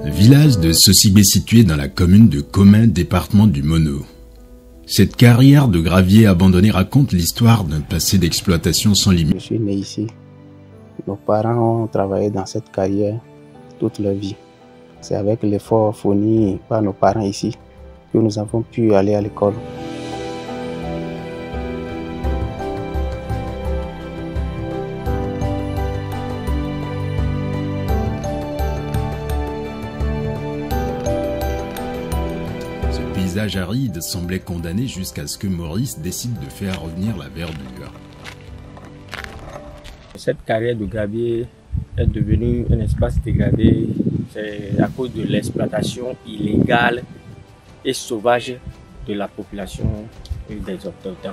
Village de Sosibé situé dans la commune de Commun, département du Mono. Cette carrière de gravier abandonnée raconte l'histoire d'un passé d'exploitation sans limite. Je suis né ici. Nos parents ont travaillé dans cette carrière toute leur vie. C'est avec l'effort fourni par nos parents ici que nous avons pu aller à l'école. Ce paysage aride semblait condamné jusqu'à ce que Maurice décide de faire revenir la verdure. Cette carrière de gravier est devenue un espace dégradé. C'est à cause de l'exploitation illégale et sauvage de la population et des autochtones.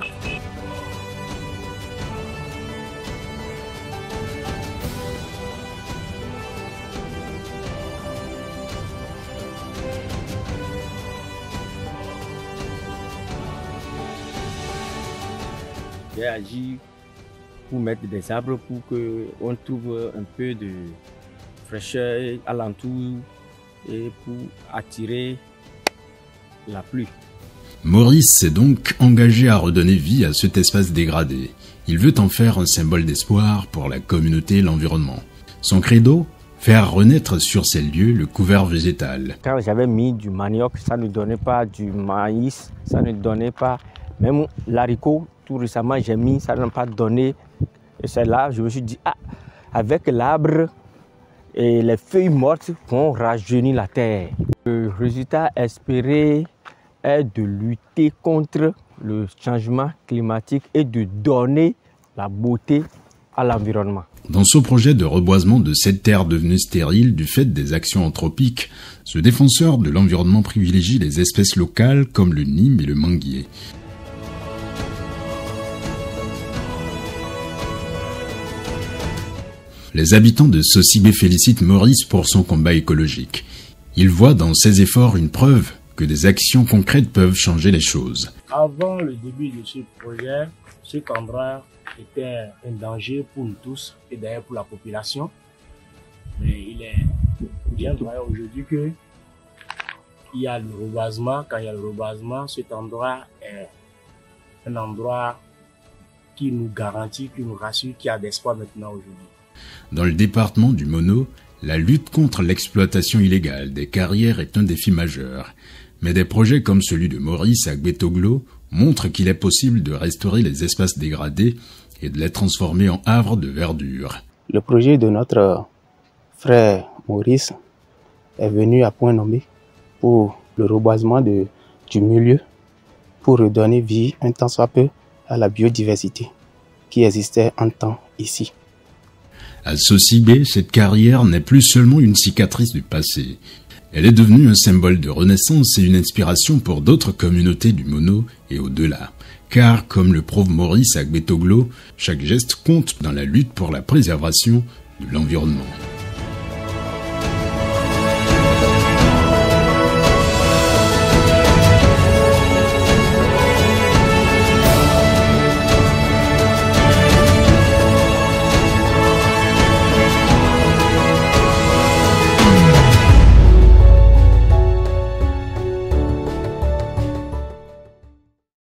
J'ai agi pour mettre des arbres pour qu'on trouve un peu de fraîcheur alentour et pour attirer la pluie. Maurice s'est donc engagé à redonner vie à cet espace dégradé. Il veut en faire un symbole d'espoir pour la communauté et l'environnement. Son credo ? Faire renaître sur ces lieux le couvert végétal. Quand j'avais mis du manioc, ça ne donnait pas du maïs, ça ne donnait pas même l'haricot. Tout récemment, j'ai mis, ça n'a pas donné. Et c'est là, je me suis dit, avec l'arbre et les feuilles mortes vont rajeunir la terre. Le résultat espéré est de lutter contre le changement climatique et de donner la beauté à l'environnement. Dans ce projet de reboisement de cette terre devenue stérile du fait des actions anthropiques, ce défenseur de l'environnement privilégie les espèces locales comme le nîmes et le manguier. Les habitants de Sosibé félicitent Maurice pour son combat écologique. Ils voient dans ses efforts une preuve que des actions concrètes peuvent changer les choses. Avant le début de ce projet, cet endroit était un danger pour nous tous et d'ailleurs pour la population. Mais il est bien vrai aujourd'hui que il y a le reboisement. Quand il y a le reboisement, cet endroit est un endroit qui nous garantit, qui nous rassure, qui a d'espoir maintenant aujourd'hui. Dans le département du Mono, la lutte contre l'exploitation illégale des carrières est un défi majeur. Mais des projets comme celui de Maurice à Gbetoglo montrent qu'il est possible de restaurer les espaces dégradés et de les transformer en havres de verdure. Le projet de notre frère Maurice est venu à point nommé pour le reboisement du milieu, pour redonner vie un tant soit peu à la biodiversité qui existait un temps ici. À Sosibé, cette carrière n'est plus seulement une cicatrice du passé. Elle est devenue un symbole de renaissance et une inspiration pour d'autres communautés du Mono et au-delà. Car, comme le prouve Maurice à Gbetoglo, chaque geste compte dans la lutte pour la préservation de l'environnement.